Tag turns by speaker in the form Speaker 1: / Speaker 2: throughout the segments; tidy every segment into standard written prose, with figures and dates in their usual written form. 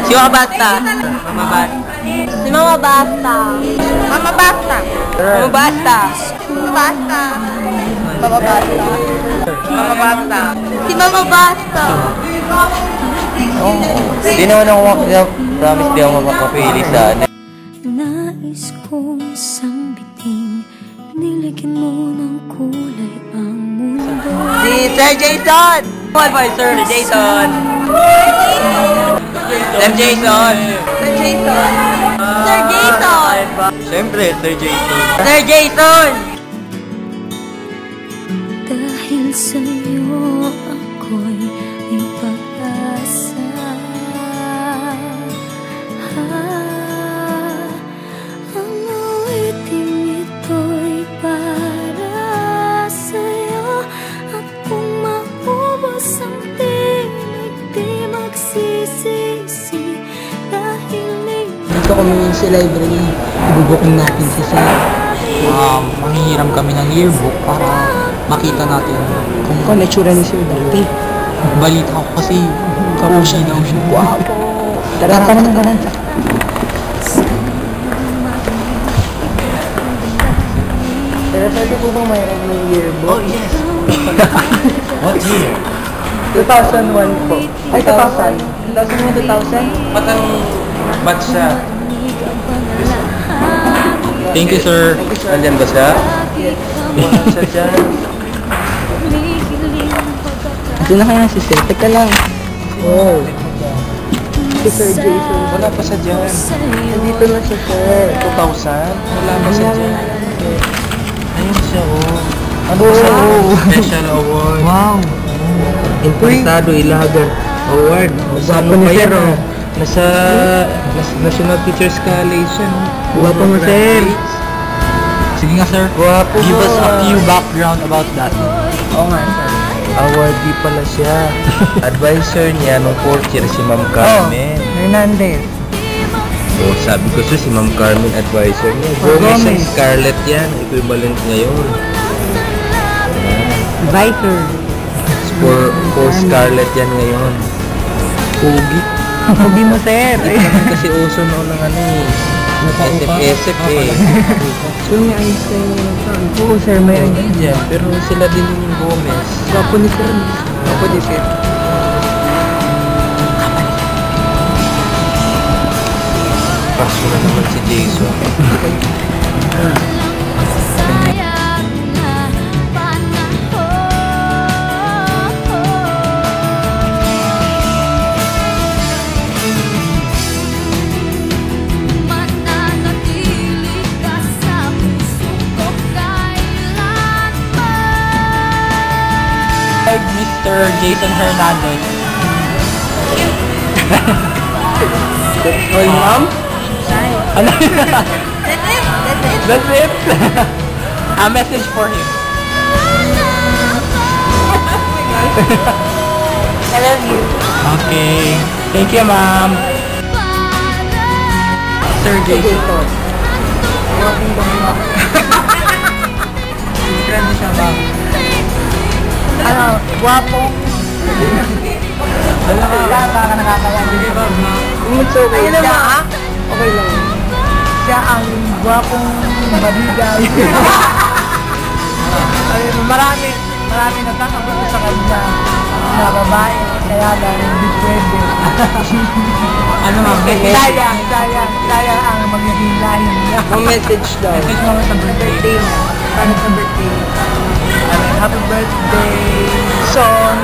Speaker 1: Si Mama Basta. Mama Basta.
Speaker 2: Si Mama Basta. Mama Basta.
Speaker 1: Mama Basta.
Speaker 2: Basta.
Speaker 1: Mama Basta. Mama Basta.
Speaker 2: Si Mama Basta.
Speaker 1: Hindi naman ako promise di ako makapili sa ano.
Speaker 3: Nais kong isang biting, nilikin mo ng kulay ang mundo.
Speaker 1: Si Sir Jason! One boy, Sir Jason! Sir Jason!
Speaker 2: Sir Jason. Sir Jason.
Speaker 1: Siyempre, Sir Jason.
Speaker 2: Sir Jason.
Speaker 3: Dahil sa'yo ako'y may pag-asa. Ang awiting ito'y para sa'yo. At kung maubos ang tinig, di magsisisi. Dahil
Speaker 4: Dito kami sa library, ibubukin natin siya sa manghihiram kami ng yearbook para makita natin kung ano itsura ni Sir dati. Balita ko kasi kapusin daw siya. Wow! Tara ka naman ganan. Pero pwede po bang mayroon ng yearbook?
Speaker 1: Oh, yes! What year?
Speaker 4: 2001 po. Ay, 2000. 2000?
Speaker 1: Patang batch siya.
Speaker 4: Thank you, sir.
Speaker 1: Nandyan ba siya?
Speaker 4: Yes.
Speaker 1: Wala siya dyan.
Speaker 4: Diyan na kaya si Sir. Teka lang. Oh. Si Sir Jason.
Speaker 1: Wala pa siya dyan.
Speaker 4: Nandito na siya, Sir.
Speaker 1: 2000? Wala pa siya dyan. Ayun siya, oh. Ano
Speaker 4: Oh.
Speaker 1: siya, oh? Special award.
Speaker 4: Wow.
Speaker 1: Importado Ilagan Award. Sa ano pa yan, oh? Nasa National Teachers College yan, oh.
Speaker 4: Guwapo mo, Sir. Sige nga, Sir.
Speaker 1: Guwapo
Speaker 4: Give us a
Speaker 1: mo.
Speaker 4: few background about that.
Speaker 1: Oo nga, Sir. Awardee pala siya. Advisor niya nung 4th year si Ma'am Carmen.
Speaker 4: Hernandez.
Speaker 1: Oh, sabi ko siya si Ma'am Carmen advisor niya. Gomez and Scarlett yan. Equivalent ngayon.
Speaker 4: Advisor.
Speaker 1: For Scarlett yan ngayon. Pogi.
Speaker 4: Pogi mo, Sir.
Speaker 1: Hindi naman kasi uso noon ng ano eh. SF eh.
Speaker 4: So, may ayos kayo ng Oo, Sir. May ayos.
Speaker 1: Yan. Pero sila din yung Gomez.
Speaker 4: Guwapo ni Sir. Guwapo ni Sir.
Speaker 1: Paso na naman si Jason.
Speaker 4: Mr. Jason Hernandez. Oy, ma'am? Ano?
Speaker 2: That's it.
Speaker 4: That's it? A message for him.
Speaker 2: I love you.
Speaker 4: Okay. Thank you, ma'am. Sir Jason. Friend siya, ma'am. Ano, guwapo. Wala ka nakakawa. Hindi ba, ma'am? It's okay.
Speaker 2: Ayun naman, ha?
Speaker 4: Okay lang. Siya ang gwapong baligay. marami nagkakagusto sa kanya na babae, kaya lang hindi pwede. Ano ma'am? Sayang ang magiging lahi niya. Ang message daw. Message mo sa birthday niya. Paano sa birthday? Happy birthday, son.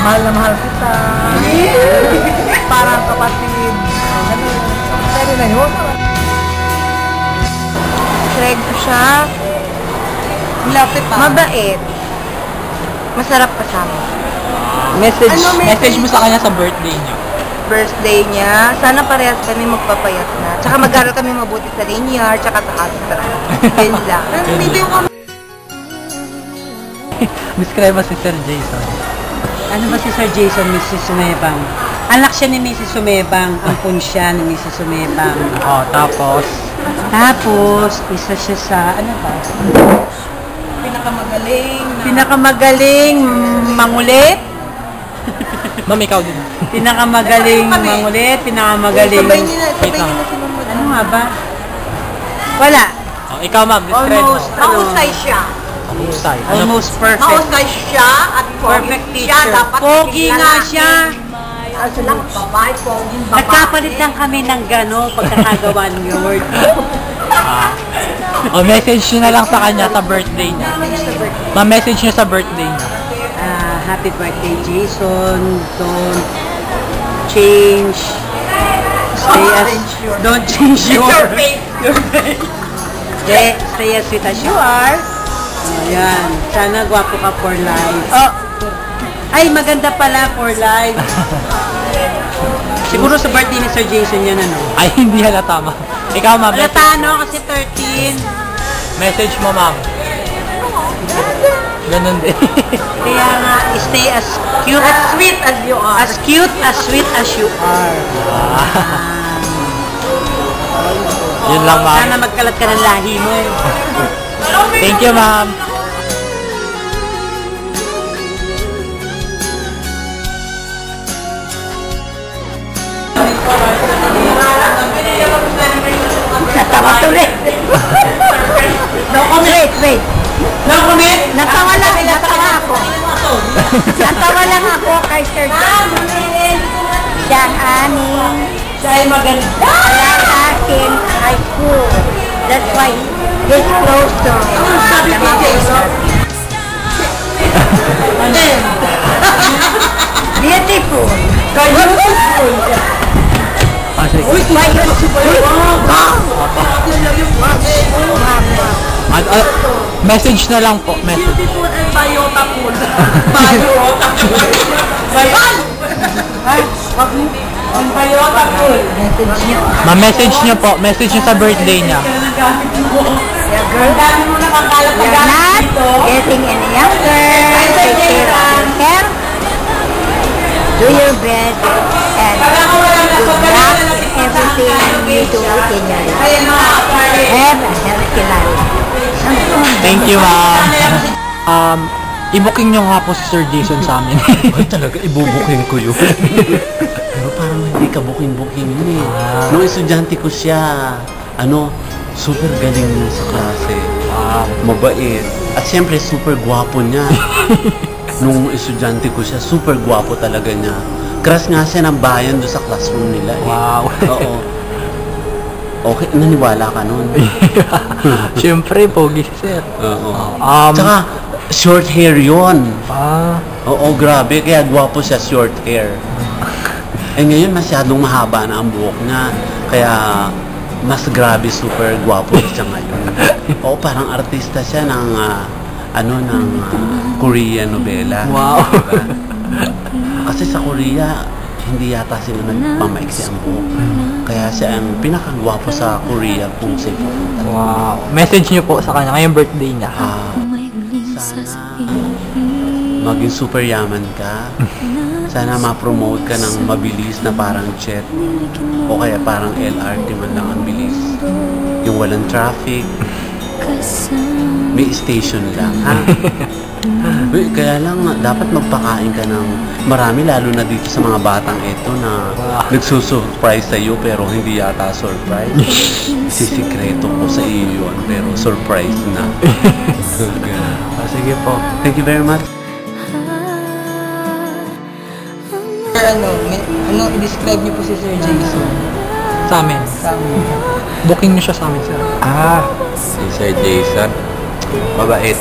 Speaker 4: Mahal na mahal kita. Parang kapatid. Pwede na yun.
Speaker 2: Try ko siya.
Speaker 4: Lapit pa.
Speaker 2: Mabait. Masarap kasama.
Speaker 4: Message mo sa kanya sa birthday niya.
Speaker 2: Birthday niya. Sana parehas kami magpapayat na. Tsaka mag-aral kami mabuti sa linear, tsaka sa astra. Yun lang. Video kami.
Speaker 4: Describe mo si Sir Jason.
Speaker 5: Ano ba si Sir Jason, Mrs. Sumebang? Anak siya ni Mrs. Sumebang, ampun siya ni Mrs. Sumebang.
Speaker 4: Oh, tapos?
Speaker 5: Tapos, isa siya sa, ano ba?
Speaker 2: Pinakamagaling.
Speaker 5: Pinakamagaling, mangulit.
Speaker 1: Ma'am, ikaw din.
Speaker 5: Pinakamagaling mangulit, pinakamagaling...
Speaker 2: Sabay niyo na
Speaker 1: Wait lang.
Speaker 2: sinunod.
Speaker 5: Ano nga ba? Wala.
Speaker 1: Oh, ikaw, ma'am. Let's try mo.
Speaker 5: Almost,
Speaker 2: Mahusay siya.
Speaker 1: Mahusay. Ano?
Speaker 5: almost perfect.
Speaker 2: Mahusay siya at
Speaker 5: Perfect
Speaker 2: siya.
Speaker 5: teacher.
Speaker 2: Dapat
Speaker 5: Pogi nga siya.
Speaker 2: Kaso lang, babae, pogi, babae.
Speaker 5: Nagkapalit lang kami ng gano pagkakagawa ng word.
Speaker 1: O, message nyo na lang sa kanya sa birthday niya. Ma-message nyo sa birthday niya.
Speaker 5: Happy birthday, Jason. Don't change. Don't change your
Speaker 2: face.
Speaker 5: Stay as sweet as you are. Ayan. Sana gwapo ka for life. Oh. Ay, maganda pala for life. Siguro sa birthday ni Sir Jason yan, ano?
Speaker 1: Ay, hindi halata, ma'am. Ikaw, ma'am.
Speaker 5: Halata, no? Kasi 13.
Speaker 1: Message mo, ma'am. Ganun din.
Speaker 5: Kaya nga, stay as cute.
Speaker 2: As sweet as you are.
Speaker 5: As cute, as sweet as you are.
Speaker 1: Yun lang, ma'am.
Speaker 5: Sana magkalat ka ng lahi mo.
Speaker 1: Thank you, ma'am.
Speaker 2: Natawa tuloy. No comment. Wait.
Speaker 5: No comment?
Speaker 2: Natawa ako. Natawa lang ako kay Sir John. Siya ang aming
Speaker 5: Siya ay maganda.
Speaker 2: wala sa akin high school. That's why he's close to me.
Speaker 5: Sabi ko, Jason.
Speaker 2: Beautiful.
Speaker 1: Ah, sige. Message na lang po. Message. Ma-message nyo po. Message nyo sa birthday niya.
Speaker 2: You're not getting any younger. Take care of your hair. Do your best. And good luck in everything you do in your life. Have a healthy life.
Speaker 1: Thank you, ma'am. I-booking nyo nga po si Sir Jason sa amin.
Speaker 6: Ay, talaga, ibubuking ko yun. Pero parang hindi ka booking-booking yun eh. Nung estudyante ko siya, super galing niya sa klase. Mabait. At siyempre, super gwapo niya. Nung estudyante ko siya, super gwapo talaga niya. Crush nga siya ng bayan doon sa classroom nila eh.
Speaker 1: Wow.
Speaker 6: Oo. Okay, naniwala ka nun.
Speaker 1: Siyempre, pogi si Sir.
Speaker 6: Oo.
Speaker 1: Um,
Speaker 6: Tsaka, short hair yon. Oo, grabe. Kaya gwapo siya, short hair. Eh ngayon, masyadong mahaba na ang buhok niya. Kaya, mas grabe, super gwapo siya ngayon. Oo, parang artista siya ng, Korean novela.
Speaker 1: Wow.
Speaker 6: Diba? Kasi sa Korea, hindi yata sila nagpamaiksi ang buhok. Kaya siya ang pinakagwapo sa Korea kung siya pupunta.
Speaker 1: Wow. Message nyo po sa kanya ngayong birthday niya.
Speaker 6: Sana maging super yaman ka. Sana ma-promote ka ng mabilis na parang jet. O kaya parang LRT man lang ang bilis. Yung walang traffic. May station lang, ha? Kaya lang, dapat magpakain ka ng marami, lalo na dito sa mga batang ito na nagsusurprise sa'yo pero hindi yata surprise. Sisikreto ko sa iyo yun, pero surprise na.
Speaker 1: Sige po.
Speaker 6: Thank you very much.
Speaker 2: I-describe niyo po si Sir Jason.
Speaker 1: Sa amin. Booking nyo siya sa amin, Sir.
Speaker 7: Si Sir Jason, mabait.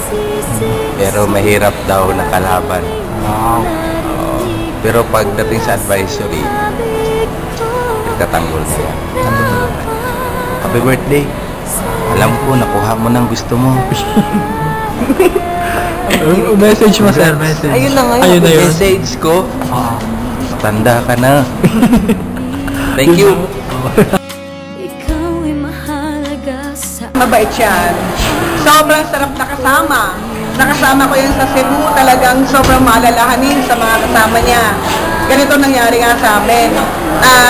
Speaker 7: Pero mahirap daw na kalaban.
Speaker 1: Wow.
Speaker 7: Pero pagdating sa advisory, nagtatanggol na yan. Natutulungan. Happy birthday. Alam ko, nakuha mo ng gusto mo.
Speaker 1: Message mo, Sir. Message.
Speaker 2: Ayun na ngayon.
Speaker 1: Ayun na yun.
Speaker 7: Message ko, tanda ka na. Thank you.
Speaker 3: Ikaw ay mahalaga sa
Speaker 4: Mabait siya. Sobrang sarap nakasama. Nakasama ko yun sa Cebu, talagang sobrang maalalahanin sa mga kasama niya. Ganito nangyari nga sa amin.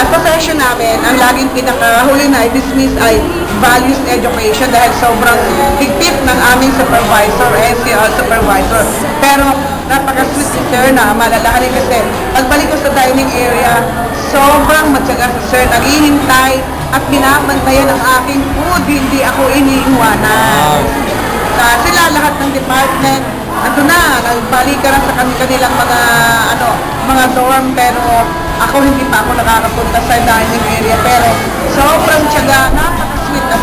Speaker 4: Sa session namin, ang laging pinakahuli na i-dismiss ay values education dahil sobrang higpit ng aming supervisor, SCR supervisor. Pero napaka-sweet si Sir na malalahanin kasi pagbalik ko sa dining area, sobrang matyaga si Sir, naghihintay at binabantayan ang aking food, hindi ako iniiwanan. Sila lahat ng department, ando na, nagbalik ka na sa kanilang mga dorm, pero ako hindi pa ako nakakapunta sa dining area, pero sobrang tiyaga, napaka-sweet at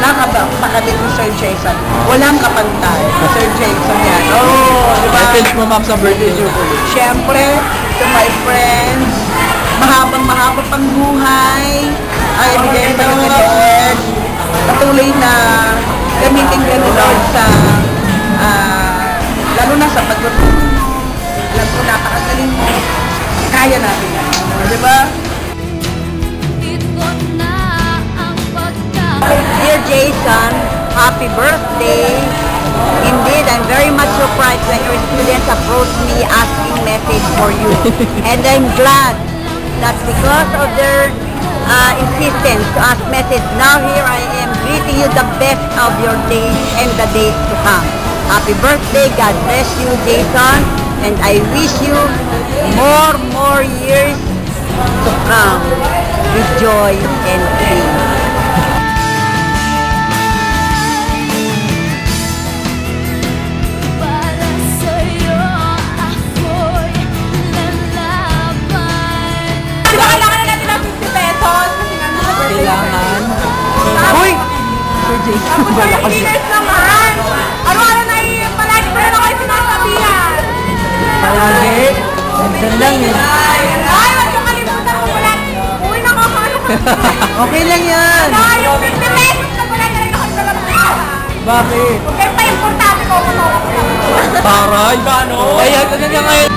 Speaker 4: napakabit ni Sir Jason. Walang kapantay, Sir Jason yan. Oh, di ba?
Speaker 1: Message mo ma'am sa birthday show ko.
Speaker 4: Siyempre, to my friends, mahabang pang buhay, ay bigay pa ng Lord. Patuloy na gamitin ka ni Lord sa, lalo na sa pagluto. Alam ko, napakagaling mo. Kaya natin yan. Di ba?
Speaker 3: Ito na ang
Speaker 2: Dear Jason, happy birthday. Indeed, I'm very much surprised when your students approached me asking message for you. And I'm glad that because of their insistence to ask message, now here I am greeting you the best of your days and the days to come. Happy birthday, God bless you, Jason, and I wish you more years to come with joy and peace.
Speaker 3: para sa'yo ako'y lalaban.
Speaker 4: Kailangan na natin ng 50 pesos kasi nga nasa birthday.
Speaker 1: Kailangan.
Speaker 4: Uy!
Speaker 1: Sir Jason,
Speaker 4: Tapos
Speaker 1: wala ka
Speaker 4: 30 years naman! Ano na palagi pa rin ako yung sinasabihan!
Speaker 1: palagi. Minsan lang eh.
Speaker 4: Ay, wag yung kalimutan ko wala. Uy, nakakano ka.
Speaker 1: Okay lang yan.
Speaker 4: Ay, yung 50 pesos na wala na rin ako sa labas.
Speaker 1: Bakit?
Speaker 4: Kaya pa importante ko, kumawa ko lang.
Speaker 1: Taray. Paano? Kaya ka na ngayon.